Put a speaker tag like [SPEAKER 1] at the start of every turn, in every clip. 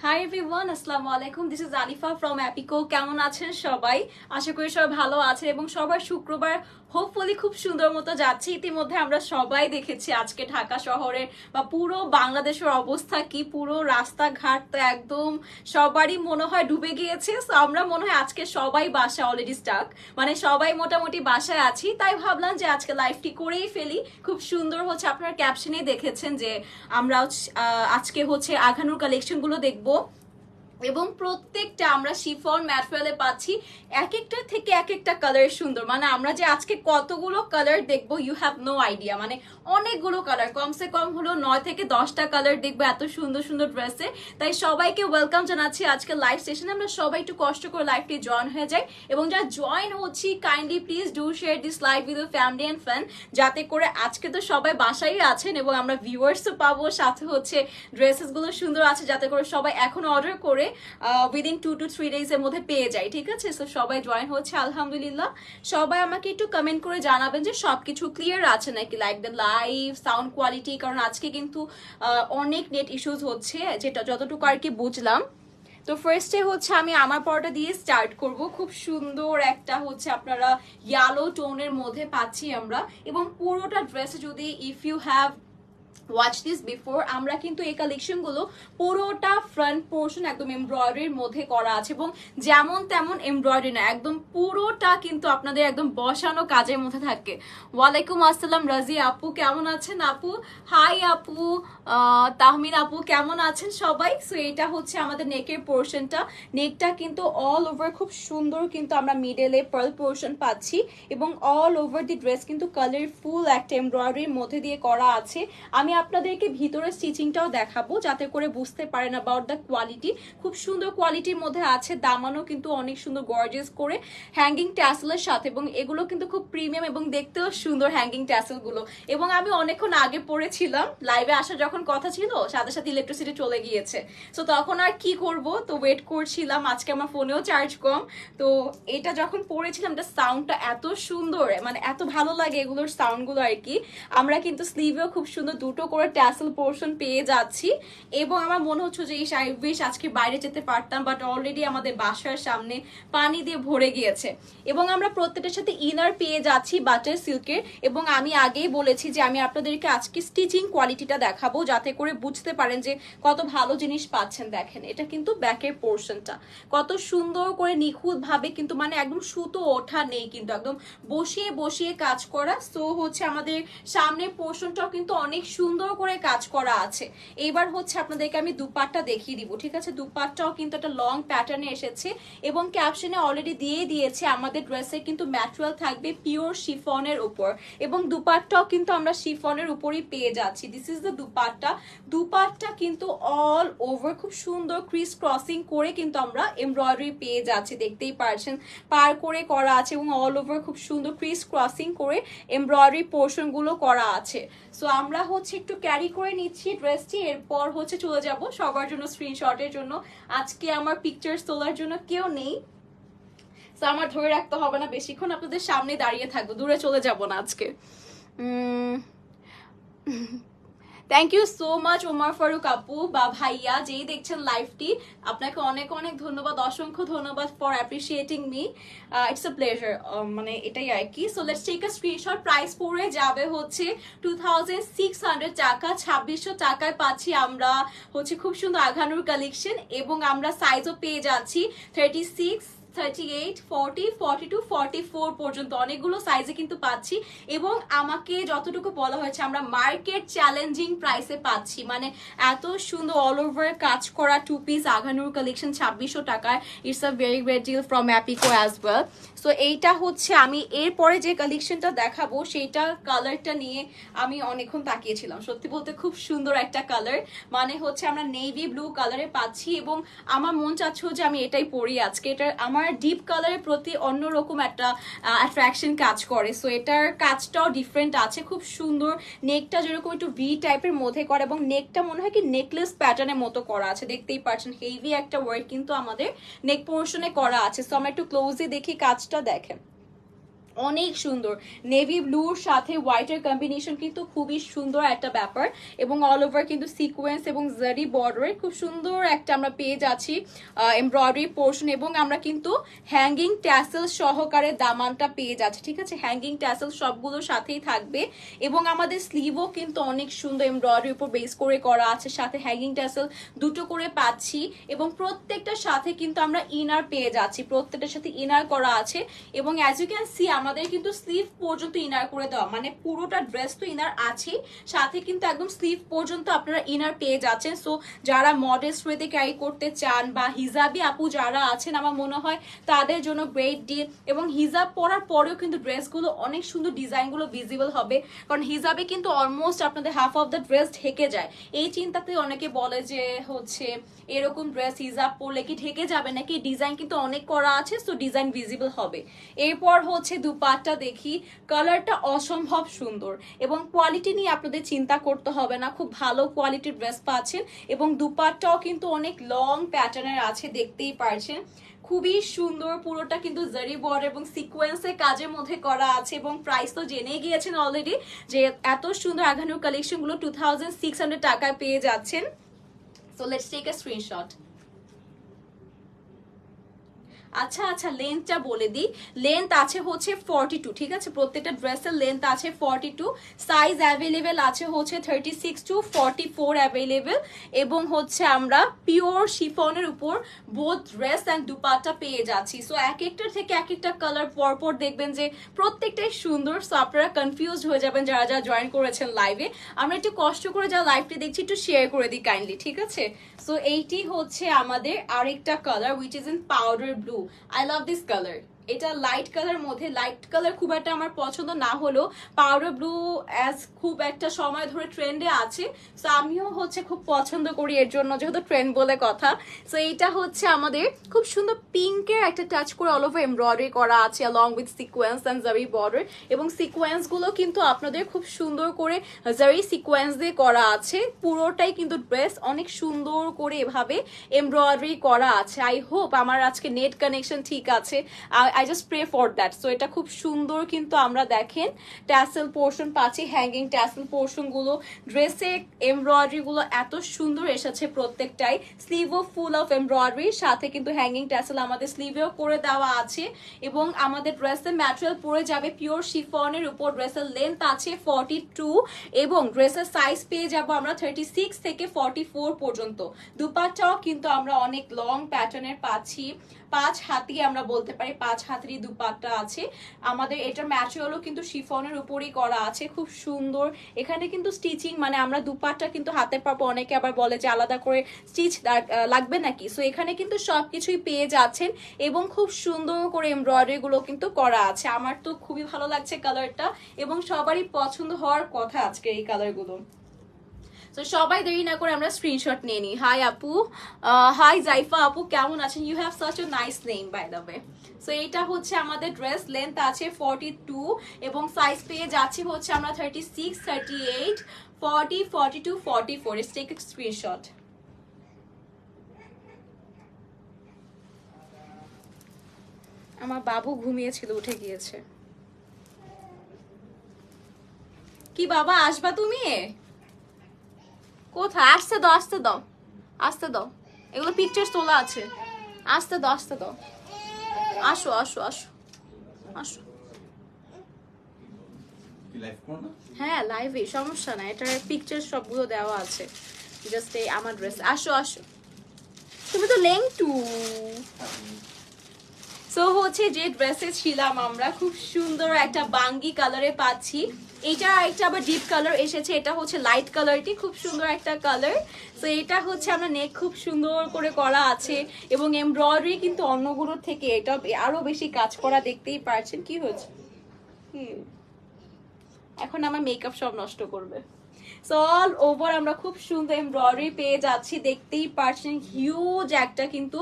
[SPEAKER 1] Hi everyone, আসসালামু আলাইকুম। This is Alifa from Appiko. কেমন আছেন সবাই? আশা করি সবাই ভালো আছেন এবং সবার শুক্রবার হোপফুলি খুব সুন্দর মতো যাচ্ছে। ইতিমধ্যে আমরা সবাই দেখেছি আজকে ঢাকা শহরের বা পুরো বাংলাদেশের অবস্থা কি। পুরো রাস্তাঘাট তো একদম সবারই মনে হয় ডুবে গিয়েছে। সো আমরা মনে হয় আজকে সবাই বাসায় অলরেডি স্টাক, মানে সবাই মোটামুটি বাসায় আছি। তাই ভাবলাম যে আজকে লাইভটি করেই ফেলি। খুব সুন্দর হচ্ছে, আপনার ক্যাপশনে দেখেছেন যে আমরা আজকে হচ্ছে আঘানুর কালেকশন গুলো দেখবো এবং প্রত্যেকটা আমরা শিফন ম্যাটেরিয়ালে পাচ্ছি। এক একটা থেকে এক একটা কালার সুন্দর, মানে আমরা যে আজকে কতগুলো কালার দেখবো ইউ হ্যাভ নো আইডিয়া। মানে অনেকগুলো কালার, কমসে কম হলো 9 থেকে 10টা কালার দেখবো এত সুন্দর সুন্দর ড্রেসে। তাই সবাইকে ওয়েলকাম জানাচ্ছি আজকে লাইভ সেশনে। আমরা সবাই একটু কষ্ট করে লাইভটি জয়েন হয়ে যাই এবং যারা জয়েন হচ্ছি kindly please do share this live with family and friend, যাতে করে আজকে তো সবাই বাসায় আছেন এবং আমরা ভিউয়ার্সও পাবো, সাথে হচ্ছে ড্রেসেস গুলো সুন্দর আছে যাতে করে সবাই এখন অর্ডার করে উইদিন 2 to 3 days এর মধ্যে পেয়ে যায়। ঠিক আছে, সো সবাই জয়েন হচ্ছে আলহামদুলিল্লাহ। সবাই আমাকে একটু কমেন্ট করে জানাবেন যে সবকিছু ক্লিয়ার আছে নাকি, like the live sound quality, কারণ আজকে কিন্তু অনেক নেট ইস্যুস হচ্ছে, যেটা যতটুকু আর কি বুঝলাম। তো ফার্স্টে হচ্ছে আমি আমার পরটা দিয়ে স্টার্ট করব। খুব সুন্দর একটা হচ্ছে আপনারা ইয়েলো টোনের মধ্যে পাচ্ছি আমরা, এবং পুরোটা ড্রেসে যদি if you have watch this before, আমরা কিন্তু এই কালেকশন গুলো পুরোটা ফ্রন্ট পোর্শন একদম এমব্রয়ডারির মধ্যে করা আছে, এবং যেমন তেমন এমব্রয়ডারি না, একদম পুরোটা কিন্তু আপনাদের একদম বসানো কাজের মধ্যে থাকে। ওয়ালাইকুম আসসালাম রাজি আপু, কেমন আছেন আপু? হাই আপু, তাহমিন আপু, কেমন আছেন সবাই? সো এটা হচ্ছে আমাদের নেকের পোর্শনটা। নেকটা কিন্তু অল ওভার খুব সুন্দর, কিন্তু আমরা মিডলে পার্ল পোর্শন পাচ্ছি এবং অল ওভার দি ড্রেস কিন্তু কালারফুল একটা এমব্রয়ডারির মধ্যে দিয়ে করা আছে। আমি আপনাদেরকে ভিতরে স্টিচিংটাও দেখাবো যাতে করে বুঝতে পারেন অ্যাবাউট দ্য কোয়ালিটি। খুব সুন্দর কোয়ালিটির মধ্যে আছে, দামানো কিন্তু অনেক সুন্দর গর্জিয়াস করে হ্যাঙ্গিং ট্যাসেলের সাথে, এবং এগুলো কিন্তু খুব প্রিমিয়াম এবং দেখতেও সুন্দর হ্যাঙ্গিং ট্যাসেল গুলো। এবং আমি অনেকক্ষণ আগে পড়েছিলাম, লাইভে আসার যখন কথা ছিল সাথে সাথে ইলেকট্রিসিটি চলে গিয়েছে, তো তখন আর কি করব, তো ওয়েট করছিলাম। আজকে আমার ফোনেও চার্জ কম, তো এটা যখন পড়েছিলাম এটা সাউন্ডটা এত সুন্দর, মানে এত ভালো লাগে এগুলোর সাউন্ড গুলো আর কি। আমরা কিন্তু স্লিভেও খুব সুন্দর দুটো করে ট্যাসেল পোর্শন পেয়ে যাচ্ছি, এবং আমার মনে হচ্ছে যে এই উইশ আজকে বাইরে যেতে পারতাম, বাট অলরেডি আমাদের বাসার সামনে পানি দিয়ে ভরে গিয়েছে। এবং আমরা প্রত্যেকটার সাথে ইনার পেয়ে যাচ্ছি বাটার সিল্কের, এবং আমি আগেই বলেছি যে আমি আপনাদেরকে আজকে স্টিচিং কোয়ালিটিটা দেখাবো যাতে করে বুঝতে পারেন যে কত ভালো জিনিস পাচ্ছেন। দেখেন এটা কিন্তু ব্যাকের পোর্শনটা কত সুন্দর করে নিখুঁত ভাবে, কিন্তু মানে একদম সুতো ওঠা নেই, কিন্তু একদম বসিয়ে বসিয়ে কাজ করা। সো হচ্ছে আমাদের সামনের পোর্শনটাও কিন্তু অনেক সুন্দর করে কাজ করা আছে। এবার হচ্ছে আপনাদেরকে আমি দুপাট্টা দেখিয়ে দিব। ঠিক আছে, দুপাট্টাও কিন্তু একটা লং প্যাটার্নে এসেছে, এবং ক্যাপশনে অলরেডি দিয়ে দিয়েছে আমাদের ড্রেসের কিন্তু ম্যাটেরিয়াল থাকবে পিওর শিফনের উপর, এবং দুপাট্টাও কিন্তু আমরা শিফনের উপরই পেয়ে যাচ্ছি। This is the dupatta. Dupatta কিন্তু অল ওভার খুব সুন্দর ক্রিস ক্রসিং করে কিন্তু আমরা এমব্রয়ডারি পেয়ে যাচ্ছি, দেখতেই পারছেন পার করে করা আছে, এবং অল ওভার খুব সুন্দর ক্রিস ক্রসিং করে এমব্রয়ডারি পোর্শন গুলো করা আছে। সো আমরা হচ্ছে একটু ক্যারি করে নিচ্ছি ড্রেসটি, এরপর হচ্ছে চলে যাব সবার জন্য স্ক্রিনশটের জন্য। আজকে আমার পিকচার্স তোলার জন্য কেউ নেই, সো আমার ধরে রাখতে হবে না বেশিক্ষণ, আপনাদের সামনে দাঁড়িয়ে থাকবো, দূরে চলে যাব না আজকে। Thank you so much Omar Faruk আপু বা ভাইয়া, যেই দেখছেন লাইভটি আপনাকে অনেক অনেক ধন্যবাদ, অসংখ্য ধন্যবাদ for appreciating me. It's a pleasure, মানে এটাই আর কি। So let's take a screenshot. Price পড়ে যাবে হচ্ছে 2600 টাকা, 2600 টাকায় পাচ্ছি আমরা হচ্ছে খুব সুন্দর আঘানুর কালেকশন, এবং আমরা সাইজও পেয়ে যাচ্ছি 36, 38, 40, 42, 44 পর্যন্ত অনেকগুলো সাইজে কিন্তু পাচ্ছি। এবং আমাকে যতটুকু বলা হয়েছে আমরা মার্কেট চ্যালেঞ্জিং প্রাইসে পাচ্ছি, মানে এত সুন্দর অল ওভার কাজ করা টু পিস আঘানুর কালেকশন 2600 টাকায়। It's a very great deal from Apiko as well. So এইটা হচ্ছে আমি এরপরে যে কালেকশনটা দেখাবো সেইটা কালারটা নিয়ে আমি অনেকক্ষণ তাকিয়েছিলাম, সত্যি বলতে খুব সুন্দর একটা কালার, মানে হচ্ছে আমরা নেভি ব্লু কালারে পাচ্ছি, এবং আমার মন চাচ্ছ যে আমি এটাই পরি আজকে। এটা আমার ডিপ কালারের প্রতি অন্যরকম একটা অ্যাট্রাকশন কাজ করে। সো এটার কাজটাও ডিফারেন্ট আছে, খুব সুন্দর। নেকটা যেরকম একটু ভি টাইপের মধ্যে করা, এবং নেকটা মনে হয় কি নেকলেস প্যাটার্নের মতো করা আছে, দেখতেই পাচ্ছেন হেভি একটা ওয়ার্ক কিন্তু আমাদের নেক পোর্শনে করা আছে। সো আমরা একটু ক্লোজলি দেখি কাজটা, দেখেন অনেক সুন্দর নেভি ব্লুর সাথে হোয়াইটের কম্বিনেশন কিন্তু খুবই সুন্দর একটা ব্যাপার এবং অল ওভার কিন্তু সিকোয়েন্স এবং জারি বর্ডারে খুব সুন্দর একটা আমরা পেয়ে যাচ্ছি এমব্রয়ডারি পোর্শন এবং আমরা কিন্তু হ্যাঙ্গিং ট্যাসেল সহকারে দামানটা পেয়ে যাচ্ছি ঠিক আছে হ্যাঙ্গিং ট্যাসেল সবগুলোর সাথেই থাকবে এবং আমাদের স্লিভও কিন্তু অনেক সুন্দর এমব্রয়ডারির উপর বেস করে করা আছে সাথে হ্যাঙ্গিং ট্যাসেল দুটো করে পাচ্ছি এবং প্রত্যেকটার সাথে কিন্তু আমরা ইনার পেয়ে যাচ্ছি প্রত্যেকটার সাথে ইনার করা আছে এবং অ্যাজ ইউ ক্যান সি আমাদের কিন্তু স্লিভ পর্যন্ত ইনার করে দেওয়া মানে পুরোটা ড্রেস তো ইনার আছে সাথে কিন্তু একদম স্লিভ পর্যন্ত আপনারা ইনার পেয়ে যাচ্ছেন সো যারা মডেস্ট ওয়েতে ক্যারি করতে চান বা হিজাবি আপু যারা আছেন আমার মনে হয় তাদের জন্য গ্রেট ডিল এবং হিজাব পরার পরেও কিন্তু ড্রেসগুলো অনেক সুন্দর ডিজাইনগুলো ভিজিবল হবে কারণ হিজাবে কিন্তু অলমোস্ট আপনাদের হাফ অফ দ্য ড্রেস ঢেকে যায় এই চিন্তাতে অনেকে বলে যে হচ্ছে এরকম ড্রেস হিজাব পরলে কি ঢেকে যাবে নাকি ডিজাইন কিন্তু অনেক করা আছে সো ডিজাইন ভিজিবল হবে এরপর হচ্ছে দুপাট্টা দেখি কালারটা অসম্ভব সুন্দর এবং কোয়ালিটি নিয়ে আপনাদের চিন্তা করতে হবে না খুব ভালো কোয়ালিটির ড্রেস পাচ্ছেন এবং দুপাট্টাও কিন্তু অনেক লং প্যাটার্নের আছে দেখতেই পারছেন খুবই সুন্দর পুরোটা কিন্তু জারি বর্ডার এবং সিকোয়েন্সের কাজের মধ্যে করা আছে এবং প্রাইস তো জেনে গিয়েছেন অলরেডি যে এত সুন্দর আঘানুর কালেকশনগুলো 2600 টাকায় পেয়ে যাচ্ছেন so let's take a screenshot আচ্ছা আচ্ছা লেন্থটা বলে দিই লেন্থ আছে হচ্ছে 42 ঠিক আছে প্রত্যেকটা ড্রেসের লেন্থ আছে 42 সাইজ অ্যাভেলেবেল আছে হচ্ছে 36 টু 44 অ্যাভেলেবেল এবং হচ্ছে আমরা পিওর শিফনের উপর বোথ ড্রেস অ্যান্ড দুপাট্টা পেয়ে যাচ্ছি সো এক একটার থেকে এক একটা কালার পরপর দেখবেন যে প্রত্যেকটাই সুন্দর সো আপনারা কনফিউজড হয়ে যাবেন যারা যারা জয়েন করেছেন লাইভে আমরা একটু কষ্ট করে যারা লাইভটি দেখছি একটু শেয়ার করে দিই কাইন্ডলি ঠিক আছে সো এইটি হচ্ছে আমাদের আরেকটা colour which is in powder blue I love this color. এটা লাইট কালার মধ্যে লাইট কালার খুব একটা আমার পছন্দ না হলেও পাউডার ব্লু অ্যাজ খুব একটা সময় ধরে ট্রেন্ডে আছে সো আমিও হচ্ছে খুব পছন্দ করি এর জন্য যেহেতু ট্রেন্ড বলে কথা সো এইটা হচ্ছে আমাদের খুব সুন্দর পিঙ্কের একটা টাচ করে অল ওভার এমব্রয়ডারি করা আছে অলং উইথ সিকোয়েন্স অ্যান্ড জারি বর্ডার এবং সিকোয়েন্সগুলো কিন্তু আপনাদের খুব সুন্দর করে জারি সিকোয়েন্স দিয়ে করা আছে পুরোটাই কিন্তু ড্রেস অনেক সুন্দর করে এভাবে এমব্রয়ডারি করা আছে আই হোপ আমার আজকে নেট কানেকশন ঠিক আছে I just pray for that. So এটা খুব সুন্দর কিন্তু আমরা দেখেন ট্যাসেল পোর্শন পাচ্ছি হ্যাঙ্গিং ট্যাসেল পোর্শন গুলো ড্রেসে এমব্রয়ডারি গুলো এত সুন্দর এসেছে প্রত্যেকটাই স্লিভও ফুল অফ এমব্রয়ডারি সাথে কিন্তু হ্যাঙ্গিং ট্যাসেল আমাদের স্লিভেও করে দেওয়া আছে এবং আমাদের ড্রেসের ম্যাটেরিয়াল পরে যাবে পিওর শিফনের উপর ড্রেসের লেন্থ আছে 42 এবং ড্রেসের সাইজ পেয়ে যাব আমরা 36 থেকে 44 পর্যন্ত দুপাট্টাও কিন্তু আমরা অনেক লং প্যাটার্নের পাচ্ছি 5 হাতি আমরা বলতে পারি 5 হাতেরই দুপাট্টা আছে আমাদের এটার ম্যাটেরিয়ালও কিন্তু শিফনের উপরই করা আছে খুব সুন্দর এখানে কিন্তু স্টিচিং মানে আমরা দুপাট্টা কিন্তু হাতে পাবো অনেকে আবার বলে যে আলাদা করে স্টিচ লাগবে নাকি সো এখানে কিন্তু সবকিছুই পেয়ে যাচ্ছেন এবং খুব সুন্দর করে এমব্রয়ডারি গুলো কিন্তু করা আছে আমার তো খুবই ভালো লাগছে কালারটা এবং সবারই পছন্দ হওয়ার কথা আজকে এই কালারগুলো তো সবাই দেরি না করে আমরা স্ক্রিনশট নিয়ে নিই হাই আপু হাই জাইফা আপু কেমন আছেন you have such a nice name by the way so এটা হচ্ছে আমাদের ড্রেস লেন্থ আছে 42 এবং সাইজ পেয়ে যাচ্ছি হচ্ছে আমরা 36 38 40 42 44 লেটস টেক আ স্ক্রিনশট আমার বাবু ঘুমিয়েছিল উঠে গিয়েছে কি বাবা আসবা তুমি কোথায় আসতে দাও আসতে দাও আসতে দাও এগুলো পিকচার তোলা আছে আসতে দাও আসো আসো আসো আসো হ্যাঁ লাইভে সমস্যা না এটার পিকচার সবগুলো দেওয়া আছে জাস্ট এই আমার ড্রেস আসো আসো তুমি তো লেংটু সো হচ্ছে যে ড্রেসে ছিলাম আমরা খুব সুন্দর একটা বাঙ্গি কালারে পাচ্ছি এটা একটা আবার ডিপ কালার এসেছে এটা হচ্ছে লাইট কালারটি খুব সুন্দর একটা কালার তো এটা হচ্ছে আমরা নেক খুব সুন্দর করে করা আছে এবং এমব্রয়ডারি কিন্তু অন্যগুলোর থেকে এটা আরো বেশি কাজ করা দেখতেই পারছেন কি হচ্ছে এখন আমার মেকআপ সব নষ্ট করবে সো অল ওভার আমরা খুব সুন্দর এমব্রয়ডারি পেয়ে যাচ্ছি দেখতেই পারছেন হিউজ একটা কিন্তু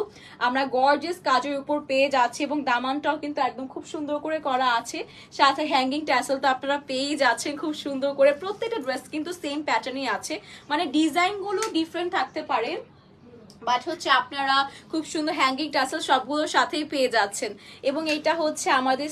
[SPEAKER 1] আমরা গর্জিয়াস কাজের উপর পেয়ে যাচ্ছি এবং দামানটাও কিন্তু একদম খুব সুন্দর করে করা আছে সাথে হ্যাঙ্গিং ট্যাসেল তো আপনারা পেয়ে যাচ্ছেন খুব সুন্দর করে প্রত্যেকটা ড্রেস কিন্তু সেম প্যাটার্নই আছে মানে ডিজাইনগুলো ডিফারেন্ট থাকতে পারে বাট হচ্ছে আপনারা খুব সুন্দর হ্যাঙ্গিং টাসেল সবগুলোর সাথেই পেয়ে যাচ্ছেন। এবং এটা হচ্ছে আমাদের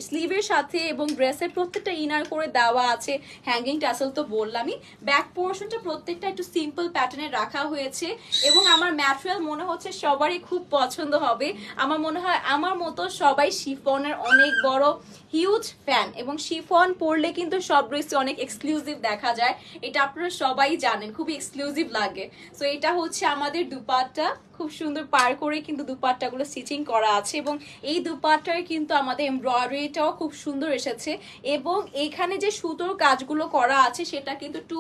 [SPEAKER 1] স্লিভের সাথে এবং ড্রেসের প্রত্যেকটা ইনার করে দেওয়া আছে হ্যাঙ্গিং টাসেল, তো বললামই। ব্যাক পোর্শনটা প্রত্যেকটা একটু সিম্পল প্যাটার্নে রাখা হয়েছে এবং আমার ম্যাটেরিয়াল মনে হচ্ছে সবারই খুব পছন্দ হবে। আমার মনে হয় আমার মতো সবাই শিফনের অনেক বড় হিউজ ফ্যান, এবং শিফন পরলে কিন্তু সব ড্রেসে অনেক এক্সক্লুসিভ দেখা যায়, এটা আপনারা সবাই জানেন, খুবই এক্সক্লুসিভ লাগে। সো এটা হচ্ছে আমাদের দুপাট্টা, খুব সুন্দর পার করে কিন্তু দুপাট্টাগুলো স্টিচিং করা আছে এবং এই দুপাট্টায় কিন্তু আমাদের এমব্রয়ডারিটাও খুব সুন্দর এসেছে এবং এখানে যে সুতোর কাজগুলো করা আছে সেটা কিন্তু একটু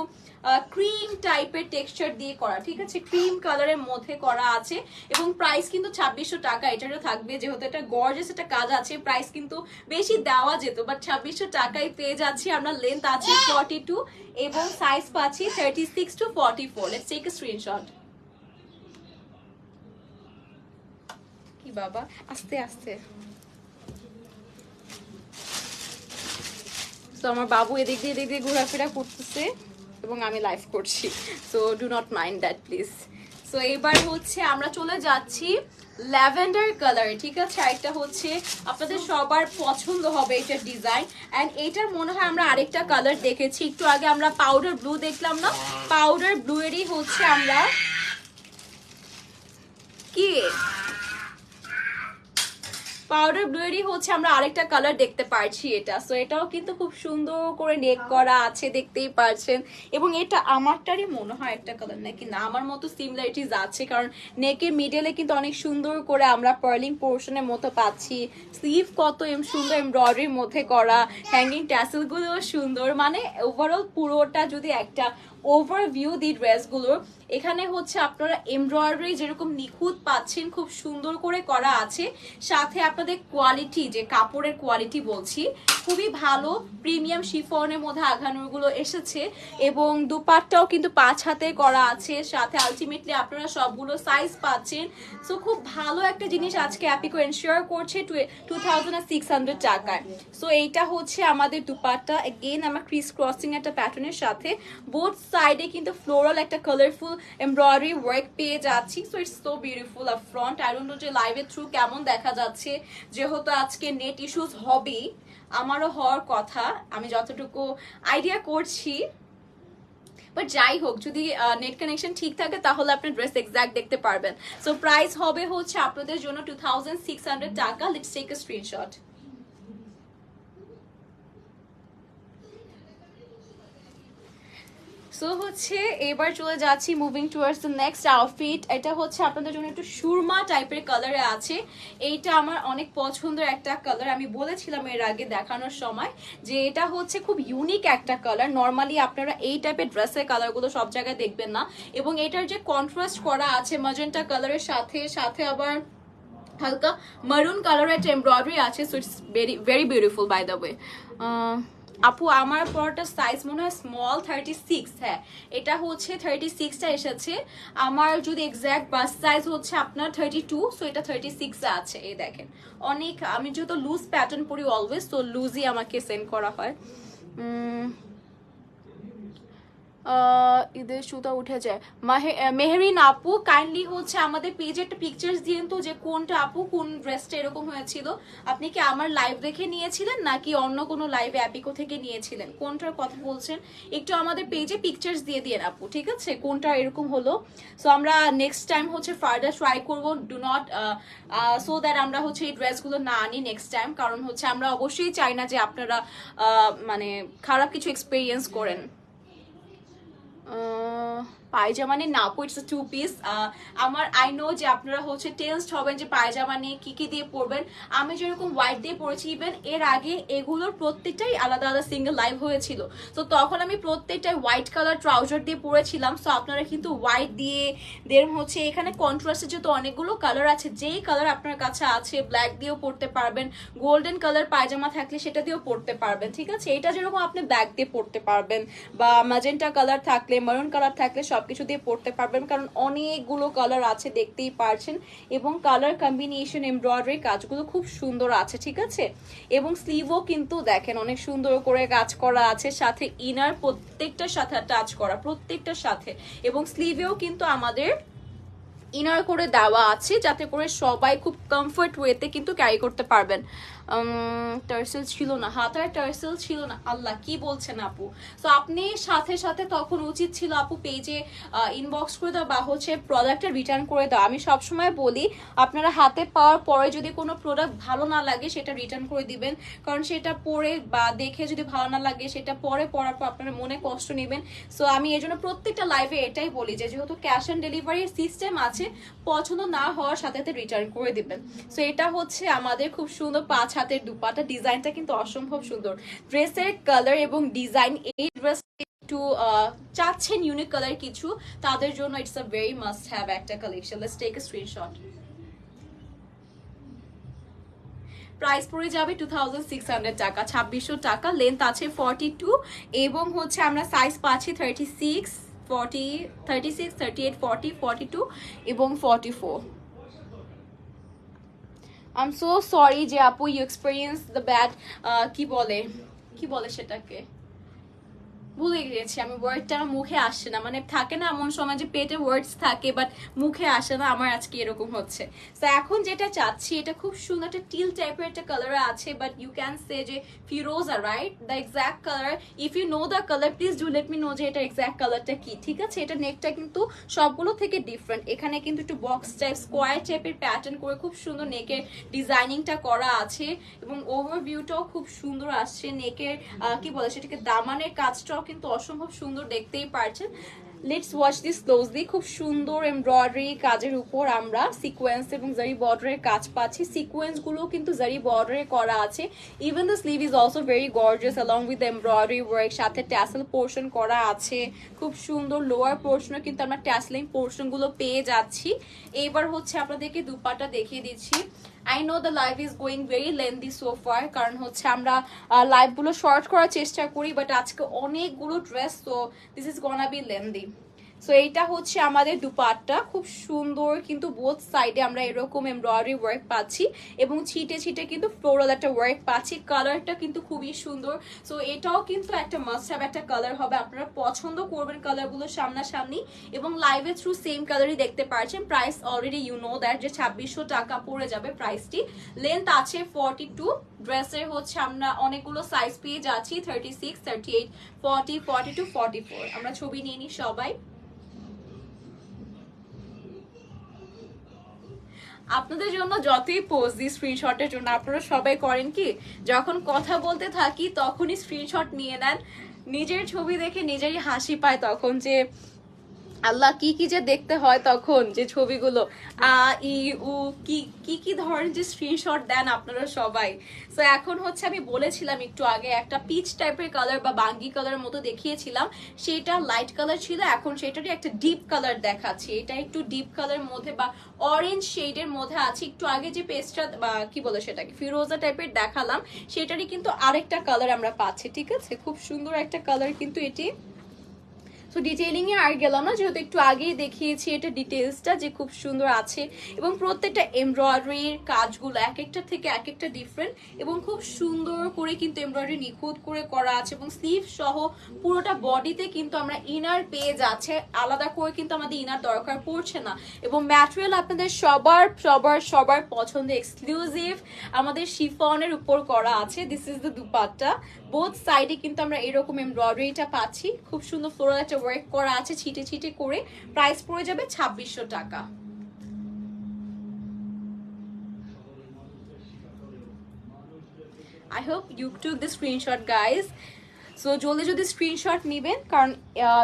[SPEAKER 1] ক্রিম টাইপের টেক্সচার দিয়ে করা, ঠিক আছে, ক্রিম কালারের মধ্যে করা আছে এবং প্রাইস কিন্তু 2600 টাকা। এটারও থাকবে, যেহেতু এটা গর্জিয়াস একটা কাজ আছে, প্রাইস কিন্তু বেশি দেওয়া যেত, বাট 2600 টাকায় পেয়ে যাচ্ছি আমরা। লেন্থ আছে 42 এবং সাইজ পাচ্ছি 36 to 44। Let's take a screenshot. কি বাবা, আস্তে আস্তে। তো আমার বাবু এদিক দিয়ে ঘোরাফেরা করতেছে এবং আমি লাইভ করছি, so do not mind that please. So এবার হচ্ছে আমরা চলে যাচ্ছি ল্যাভেন্ডার কালারে, ঠিক আছে। আরেকটা হচ্ছে আপনাদের সবার পছন্দ হবে এটার ডিজাইন, অ্যান্ড এইটার মনে হয় আমরা আরেকটা কালার দেখেছি একটু আগে, আমরা পাউডার ব্লু দেখলাম না, পাউডার ব্লু এরই হচ্ছে আমরা কি পাউডার ব্লুয়েরই হচ্ছে আমরা আরেকটা কালার দেখতে পারছি এটা। সো এটাও কিন্তু খুব সুন্দর করে নেক করা আছে, দেখতেই পারছেন। এবং এটা আমারটারই মনে হয় একটা কালার, নাকি না আমার মতো সিমিলারিটিস আছে, কারণ নেকের মিডলে কিন্তু অনেক সুন্দর করে আমরা পার্লিং পোর্শনের মতো পাচ্ছি। স্লিভ কত সুন্দর এমব্রয়ডারির মধ্যে করা, হ্যাঙ্গিং ট্যাসেলগুলোও সুন্দর, মানে ওভারঅল পুরোটা যদি একটা ওভারভিউ দিই ড্রেসগুলোর, এখানে হচ্ছে আপনারা এমব্রয়ডারি যেরকম নিখুঁত পাচ্ছেন, খুব সুন্দর করে করা আছে, সাথে আপনাদের কোয়ালিটি, যে কাপড়ের কোয়ালিটি বলছি, খুবই ভালো প্রিমিয়াম শিফনের মধ্যে আঘানুরগুলো এসেছে এবং দুপাটটাও কিন্তু 5 হাতে করা আছে, সাথে আলটিমেটলি আপনারা সবগুলো সাইজ পাচ্ছেন। সো খুব ভালো একটা জিনিস আজকে অ্যাপিকো এনশিওর করছে 2600 টাকায়। সো এইটা হচ্ছে আমাদের দুপাট্টা, এগেইন আমরা ক্রিস ক্রসিং একটা প্যাটার্নের সাথে বোথ সাইডে কিন্তু ফ্লোরাল একটা কালারফুল এমব্রয়ডারি ওয়ার্ক পেয়ে যাচ্ছি। So it's so beautiful up front. I don't know যে লাইভের থ্রু কেমন দেখা যাচ্ছে, যেহেতু আজকে নেট ইস্যুস হবেই, আমারও হওয়ার কথা, আমি যতটুকু আইডিয়া করছি, বাট যাই হোক, যদি নেট কানেকশন ঠিক থাকে তাহলে আপনি ড্রেস এক্সাক্ট দেখতে পারবেন। সো প্রাইস হবে হচ্ছে আপনাদের জন্য 2600 টাকা। Let's take a screenshot. So হচ্ছে এবার চলে যাচ্ছি moving towards the next outfit. এটা হচ্ছে আপনাদের জন্য একটু সুরমা টাইপের কালারে আছে, এইটা আমার অনেক পছন্দের একটা কালার। আমি বলেছিলাম এর আগে দেখানোর সময় যে এটা হচ্ছে খুব ইউনিক একটা কালার, নর্মালি আপনারা এই টাইপের ড্রেসের কালারগুলো সব জায়গায় দেখবেন না, এবং এটার যে কন্ট্রাস্ট করা আছে ম্যাজেন্টা কালারের সাথে, সাথে আবার হালকা মারুন কালারের একটা এমব্রয়ডারি আছে। So it's very beautiful by the way. আপু আমার পরটা সাইজ মনে হয় স্মল 36, হ্যাঁ এটা হচ্ছে 36টা এসেছে আমার, যদি এক্স্যাক্ট বাস সাইজ হচ্ছে আপনার 32, সো এটা 36 আছে। এই দেখেন, অনেক, আমি যেহেতু লুজ প্যাটার্ন পরি অলওয়েজ, তো লুজই আমাকে সেন্ড করা হয়। ঈদের সুতা উঠে যায়। মেহরিন আপু কাইন্ডলি হচ্ছে আমাদের পেজে একটা পিকচার্স দিয়েন তো, যে কোনটা আপু কোন ড্রেসটা এরকম হয়েছিল, আপনি কি আমার লাইভ দেখে নিয়েছিলেন নাকি অন্য কোনো লাইভে অ্যাপিকো থেকে নিয়েছিলেন, কোনটার কথা বলছেন একটু আমাদের পেজে পিকচার্স দিয়ে দিয়েন আপু, ঠিক আছে, কোনটা এরকম হলো। সো আমরা নেক্সট টাইম হচ্ছে ফার্দার ট্রাই করবো, ডু নট সো দ্যাট আমরা হচ্ছে এই ড্রেসগুলো না আনি নেক্সট টাইম, কারণ হচ্ছে আমরা অবশ্যই চাই না যে আপনারা মানে খারাপ কিছু এক্সপিরিয়েন্স করেন। পায়জামা নিয়ে না আপু, ইটস টু পিস। আমার আই নো যে আপনারা হচ্ছে টেন্সড হবেন যে পায়জামা নিয়ে কি দিয়ে পরবেন। আমি যেরকম হোয়াইট দিয়ে পরেছি, ইভেন এর আগে এগুলোর প্রত্যেকটাই আলাদা আলাদা সিঙ্গেল লাইভ হয়েছিল, তো তখন আমি প্রত্যেকটাই হোয়াইট কালার ট্রাউজার দিয়ে পরেছিলাম। সো আপনারা কিন্তু হোয়াইট দিয়ে দেন হচ্ছে এখানে কন্ট্রাস্টে যেহেতু অনেকগুলো কালার আছে, যেই কালার আপনার কাছে আছে ব্ল্যাক দিয়েও পরতে পারবেন, গোল্ডেন কালার পায়জামা থাকলে সেটা দিয়েও পরতে পারবেন, ঠিক আছে। এটা যেরকম আপনি ব্ল্যাক দিয়ে পরতে পারবেন, বা ম্যাজেন্টা কালার থাকলে, মারুন কালার থাকলে সবকিছু দিয়ে পরতে পারবেন, কারণ অনেকগুলো কালার আছে দেখতেই পারছেন, এবং কালার কম্বিনেশন এমব্রয়ডারি কাজগুলো খুব সুন্দর আছে, ঠিক আছে। এবং স্লিভও কিন্তু দেখেন অনেক সুন্দর করে কাজ করা আছে, সাথে ইনার প্রত্যেকটার সাথে টাচ করা, প্রত্যেকটার সাথে, এবং স্লিভেও কিন্তু আমাদের ইনার করে দেওয়া আছে যাতে করে সবাই খুব কমফর্ট ওয়েতে কিন্তু ক্যারি করতে পারবেন। টার্সেল ছিল না, হাতার টার্সেল ছিল না, আল্লাহ কি বলছেন আপু। তো আপনি সাথে সাথে তখন উচিত ছিল আপু পেজে ইনবক্স করে দাও বা হচ্ছে প্রোডাক্টটা রিটার্ন করে দাও। আমি সবসময় বলি আপনারা হাতে পাওয়ার পরে যদি কোনো প্রোডাক্ট ভালো না লাগে সেটা রিটার্ন করে দিবেন, কারণ সেটা পরে বা দেখে যদি ভালো না লাগে সেটা পরে পরার পর আপনারা মনে কষ্ট নেবেন। সো আমি এই জন্য প্রত্যেকটা লাইভে এটাই বলি যে যেহেতু ক্যাশ অন ডেলিভারি সিস্টেম আছে, পছন্দ না হওয়ার সাথে সাথে রিটার্ন করে দিবেন। সো এটা হচ্ছে আমাদের খুব সুন্দর 5 হাতের দুপাটা, ডিজাইনটা কিন্তু অসম্ভব সুন্দর। ড্রেসের কালার এবং ডিজাইন, এই ড্রেস একটু চাচ্ছেন ইউনিক কালার কিছু, তাদের জন্য it's a very must have একটা collection. Let's take a screenshot. Price পড়ে যাবে 2600 টাকা, 2600 টাকা। লেন্থ আছে 42 এবং হচ্ছে আমরা সাইজ পাচ্ছি 36, 40, 36, 38, 40, 42 এবং 44। আই এম সো সরি যে আপু ইউ এক্সপেরিয়েন্স দ্য ব্যাড, কি বলে সেটাকে ভুলে গিয়েছি আমি, ওয়ার্ডটা আমার মুখে আসছে না। মানে থাকে না এমন সময় যে পেটে ওয়ার্ডস থাকে বাট মুখে আসে না, আমার আজকে এরকম হচ্ছে। তো এখন যেটা চাচ্ছি এটা খুব সুন্দর একটা টিল টাইপের একটা কালার আছে, বাট ইউ ক্যান সে যে ফিরোজা, right? The exact colour, if you know the colour please do let me know যে এটা এক্সাক্ট কালারটা কি, ঠিক আছে? এটা নেকটা কিন্তু সবগুলো থেকে ডিফারেন্ট, এখানে কিন্তু একটু বক্স টাইপ স্কোয়ার টাইপের প্যাটার্ন করে খুব সুন্দর নেকের ডিজাইনিংটা করা আছে এবং ওভারভিউটাও খুব সুন্দর আসছে। নেকের কি বলে সেটাকে, দামানের কাজটাও কিন্তু অসম্ভব সুন্দর, দেখতেই পারছেন। Let's watch this closely. খুব সুন্দর এমব্রয়ডারি কাজের উপর আমরা সিকোয়েন্স এবং জারি বর্ডারের কাজ পাচ্ছি। সিকোয়েন্স গুলো কিন্তু জারি বর্ডারে করা আছে। Even the sleeve is also very gorgeous along with embroidery work, সাথে ট্যাসেল পোর্শন করা আছে খুব সুন্দর। লোয়ার পোর্শনে কিন্তু আমরা ট্যাসলিং পোর্শন গুলো পেয়ে যাচ্ছি। এবার হচ্ছে আপনাদেরকে দুপাটা দেখিয়ে দিচ্ছি। I know the live is going very lengthy so far, কারণ হচ্ছে আমরা লাইভ গুলো শর্ট করার চেষ্টা করি, বাট আজকে অনেকগুলো ড্রেস, তো this is gonna be lengthy. So এইটা হচ্ছে আমাদের দুপাট্টা, খুব সুন্দর কিন্তু বোথ সাইডে আমরা এরকম এমব্রয়ডারি ওয়ার্ক পাচ্ছি এবং ছিটে ছিটে কিন্তু ফ্লোরাল একটা ওয়ার্ক পাচ্ছি। কালারটা কিন্তু খুবই সুন্দর। সো এটাও কিন্তু একটা মাস্ট হ্যাভ একটা কালার হবে, আপনারা পছন্দ করবেন কালারগুলো সামনাসামনি এবং লাইভে থ্রু সেম কালারই দেখতে পাচ্ছেন। Price already you know that যে 2600 টাকা পড়ে যাবে প্রাইসটি। লেন্থ আছে 42, ড্রেসের হচ্ছে আমরা অনেকগুলো সাইজ পেয়ে যাচ্ছি 36, 38, 40, 42, 44। আমরা ছবি নিয়ে নিই সবাই। আপনাদের জন্য যতই পোস্ট দিই স্ক্রিনশটের জন্য, আপনারা সবাই করেন কি যখন কথা বলতে থাকি তখনই স্ক্রিনশট নিয়ে নেন। নিজের ছবি দেখে নিজেরই হাসি পায় তখন, যে আল্লাহ কি কি যে দেখতে হয় তখন, যে ছবিগুলো ই উ কি ধরনের যে স্ক্রিনশট দেন আপনারা সবাই। সো এখন হচ্ছে আমি বলেছিলাম একটু আগে একটা পিচ টাইপের কালার বা বাঙ্গি কালার মতো দেখিয়েছিলাম, সেটা লাইট কালার ছিল, এখন সেটারই একটা ডিপ কালার দেখাচ্ছি। এটা একটু ডিপ কালার মধ্যে বা অরেঞ্জ শেডের মধ্যে আছে। একটু আগে যে পেস্টটা বা কি বলে সেটাকে ফিরোজা টাইপের দেখালাম, সেটারই কিন্তু আরেকটা কালার আমরা পাচ্ছি, ঠিক আছে? খুব সুন্দর একটা কালার কিন্তু এটি। সো ডিটেইলিং এ আর গেলাম না, যেহেতু একটু আগেই দেখিয়েছি এটা ডিটেলসটা যে খুব সুন্দর আছে এবং প্রত্যেকটা এমব্রয়ডারির কাজগুলো এক একটা থেকে এক একটা ডিফারেন্ট এবং খুব সুন্দর করে কিন্তু এমব্রয়ডারি নিখুঁত করে করা আছে এবং স্লিভ সহ পুরোটা বডিতে কিন্তু আমরা ইনার পেয়ে যাচ্ছে, আলাদা করে কিন্তু আমাদের ইনার দরকার পড়ছে না এবং ম্যাটেরিয়াল আপনাদের সবার সবার সবার পছন্দ এক্সক্লুসিভ আমাদের শিফনের উপর করা আছে। This is the dupatta, both সাইডে কিন্তু আমরা এরকম এমব্রয়ডারিটা পাচ্ছি, খুব সুন্দর ফ্লোরাল একটা ওয়ার্ক করা আছে ছিটে ছিটে করে। প্রাইস পড়ে যাবে 2600 টাকা। I hope you took the screenshot guys. So জলদি যদি স্ক্রিনশট নেবেন, কারণ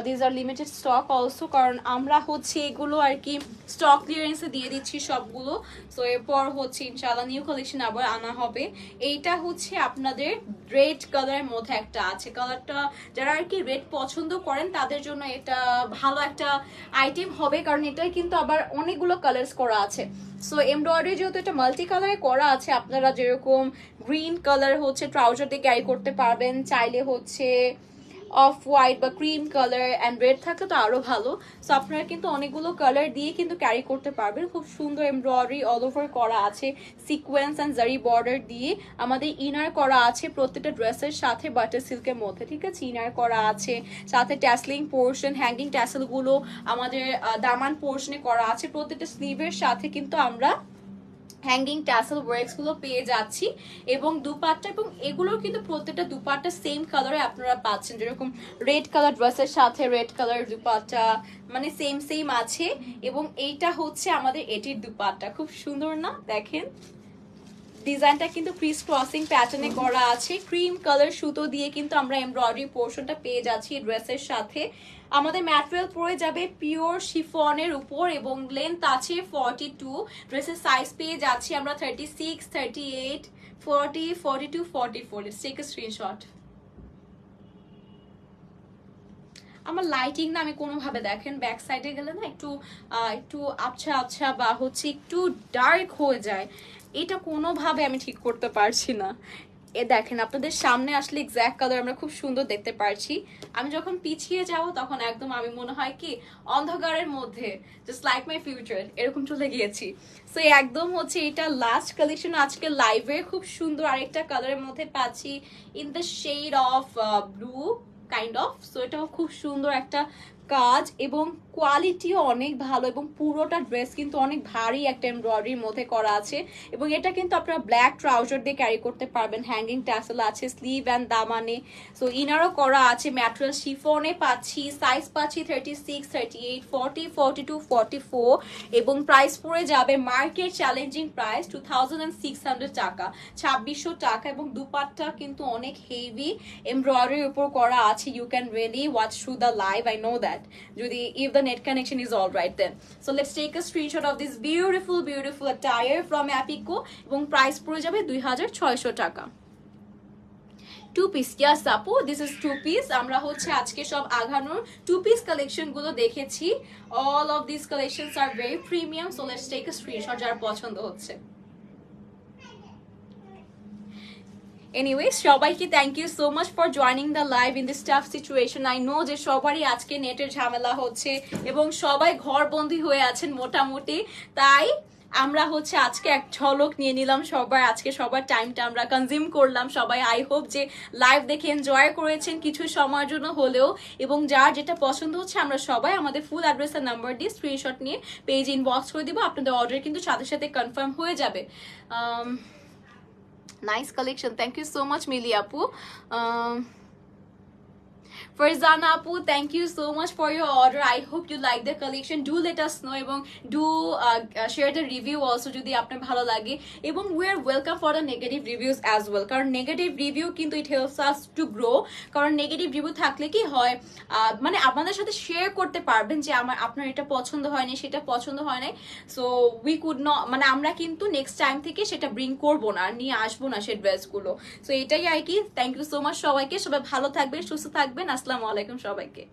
[SPEAKER 1] this are limited stock also, কারণ আমরা হচ্ছে এগুলো আর কি স্টক ক্লিয়ারেন্সে দিয়ে দিচ্ছি সবগুলো। সো এরপর হচ্ছে ইনশাআল্লাহ নিউ কালেকশন আবার আনা হবে। এইটা হচ্ছে আপনাদের রেড কালারের মধ্যে একটা আছে, কালারটা যারা আর কি রেড পছন্দ করেন তাদের জন্য এটা ভালো একটা আইটেম হবে, কারণ এটাই কিন্তু আবার অনেকগুলো কালার্স করা আছে। সো এমব্রয়ডারি যেহেতু এটা মাল্টি কালারে করা আছে, আপনারা যেরকম গ্রিন কালার হচ্ছে ট্রাউজার দিয়ে ক্যারি করতে পারবেন, চাইলে হচ্ছে অফ হোয়াইট বা ক্রিম কালার অ্যান্ড রেড থাকলে তো আরো ভালো। সো আপনারা কিন্তু অনেকগুলো কালার দিয়ে কিন্তু ক্যারি করতে পারবেন। খুব সুন্দর এমব্রয়ডারি অল ওভার করা আছে, সিকোয়েন্স অ্যান্ড জারি বর্ডার দিয়ে আমাদের ইনার করা আছে প্রত্যেকটা ড্রেসের সাথে বাটার সিল্কের মধ্যে, ঠিক আছে। ইনার করা আছে, সাথে ট্যাসলিং পোর্শন, হ্যাঙ্গিং ট্যাসেল গুলো আমাদের দামান পোর্শনে করা আছে। প্রত্যেকটা স্লিভের সাথে কিন্তু আমরা হ্যাঙ্গিং ট্যাসেল ওয়ার্কস গুলো পেয়ে যাচ্ছি, এবং দুপাট্টা, এবং এগুলোর কিন্তু প্রত্যেকটা দুপাট্টা সেম কালারে আপনারা পাচ্ছেন, যেরকম রেড কালার ড্রেসের সাথে রেড কালার দুপাট্টা মানে সেম সেম আছে। এবং এইটা হচ্ছে আমাদের এটির দুপাট্টা, খুব সুন্দর না? দেখেন ডিজাইনটা কিন্তু ক্রিস ক্রসিং প্যাটার্নে করা আছে, ক্রিম কালার সুতো দিয়ে কিন্তু আমরা এমব্রয়ডারি পোর্শনটা পেয়ে যাচ্ছি ড্রেসের সাথে। আমাদের ম্যাটেরিয়াল পড়ে যাবে পিওর শিফনের উপর, এবং লেন্থ আছে 42, ড্রেসের সাইজ পেয়ে যাচ্ছি আমরা 36, 38, 40, 42, 44। Let's take a screenshot. আমার লাইটিং না আমি কোনোভাবে দেখেন ব্যাক সাইডে গেলে না একটু একটু আবছা আবছা বা হচ্ছে একটু ডার্ক হয়ে যায়, এটা কোনোভাবে আমি ঠিক করতে পারছি না। এ দেখেন আপনাদের সামনে আসলে এক্স্যাক্ট কালার আমরা খুব সুন্দর দেখতে পারছি, আমি যখন পিছিয়ে যাব তখন একদম আমি মনে হয় কি অন্ধকারের মধ্যে, জাস্ট লাইক মাই ফিউচার, এরকম চলে গিয়েছি। সো একদম হচ্ছে এটা লাস্ট কালেকশন আজকে লাইভে, খুব সুন্দর আরেকটা কালারের মধ্যে পাচ্ছি in the shade of blue kind of. So এটাও খুব সুন্দর একটা কাজ, এবং কোয়ালিটিও অনেক ভালো, এবং পুরোটা ড্রেস কিন্তু অনেক ভারী একটা এমব্রয়ডারির মধ্যে করা আছে, এবং এটা কিন্তু আপনারা ব্ল্যাক ট্রাউজার দিয়ে ক্যারি করতে পারবেন। হ্যাঙ্গিং ট্যাসেল আছে স্লিভ অ্যান্ড দামানে, সো ইনারও করা আছে, ম্যাটেরিয়াল শিফনে পাচ্ছি, সাইজ পাচ্ছি 36, 38, 40, 42, 44, এবং প্রাইস পড়ে যাবে মার্কেট চ্যালেঞ্জিং প্রাইস 2600 টাকা, 2600 টাকা। এবং দুপাট্টা কিন্তু অনেক হেভি এমব্রয়ডারির উপর করা আছে, you can really watch through the live, I know that, যদি if the net connection is all right then. So let's take a screenshot of this beautiful attire from Apico, এবং প্রাইস পড়ে যাবে 2600 টাকা। Two piece, ইয়াস আপু, this is two piece. আমরা হচ্ছে আজকে সব আঘানোর টু পিস কালেকশন গুলো দেখেছি, all of this collections are very premium. So let's take a screenshot যার পছন্দ হচ্ছে। এনিওয়েজ সবাইকে thank you so much for joining the live in this tough situation. I know যে সবারই আজকে নেটের ঝামেলা হচ্ছে, এবং সবাই ঘরবন্দি হয়ে আছেন মোটামুটি, তাই আমরা হচ্ছে আজকে এক ঝলক নিয়ে নিলাম সবার, আজকে সবার টাইমটা আমরা কনজিউম করলাম। সবাই আই হোপ যে লাইভ দেখে এনজয় করেছেন কিছু সময়ের জন্য হলেও, এবং যার যেটা পছন্দ হচ্ছে আমরা সবাই আমাদের ফুল অ্যাড্রেস আর নাম্বার দিয়ে স্ক্রিনশট নিয়ে পেজ ইনবক্স করে দিব, আপনাদের অর্ডার কিন্তু সাথে সাথে কনফার্ম হয়ে যাবে। Nice collection, thank you so much Mili Apu. Farzana Apu, thank you so much for your order. I hope you like the collection. Do let us know, এবং do share the review also যদি আপনার ভালো লাগে, এবং we are welcome for the negative reviews as well, কারণ negative review কিন্তু it helps us to grow। কারণ negative review থাকলে কি হয়, মানে আপনাদের সাথে শেয়ার করতে পারবেন যে আপনার এটা পছন্দ হয়নি, সেটা পছন্দ হয় নাই, সো উই কুড নট, মানে আমরা কিন্তু নেক্সট টাইম থেকে সেটা ব্রিং করবো না, নিয়ে আসবো না সেই ড্রেসগুলো। সো এটাই আর কি। থ্যাংক ইউ সো মাচ সবাইকে, সবাই ভালো থাকবেন, সুস্থ থাকবেন। আসসালামু আলাইকুম সবাইকে।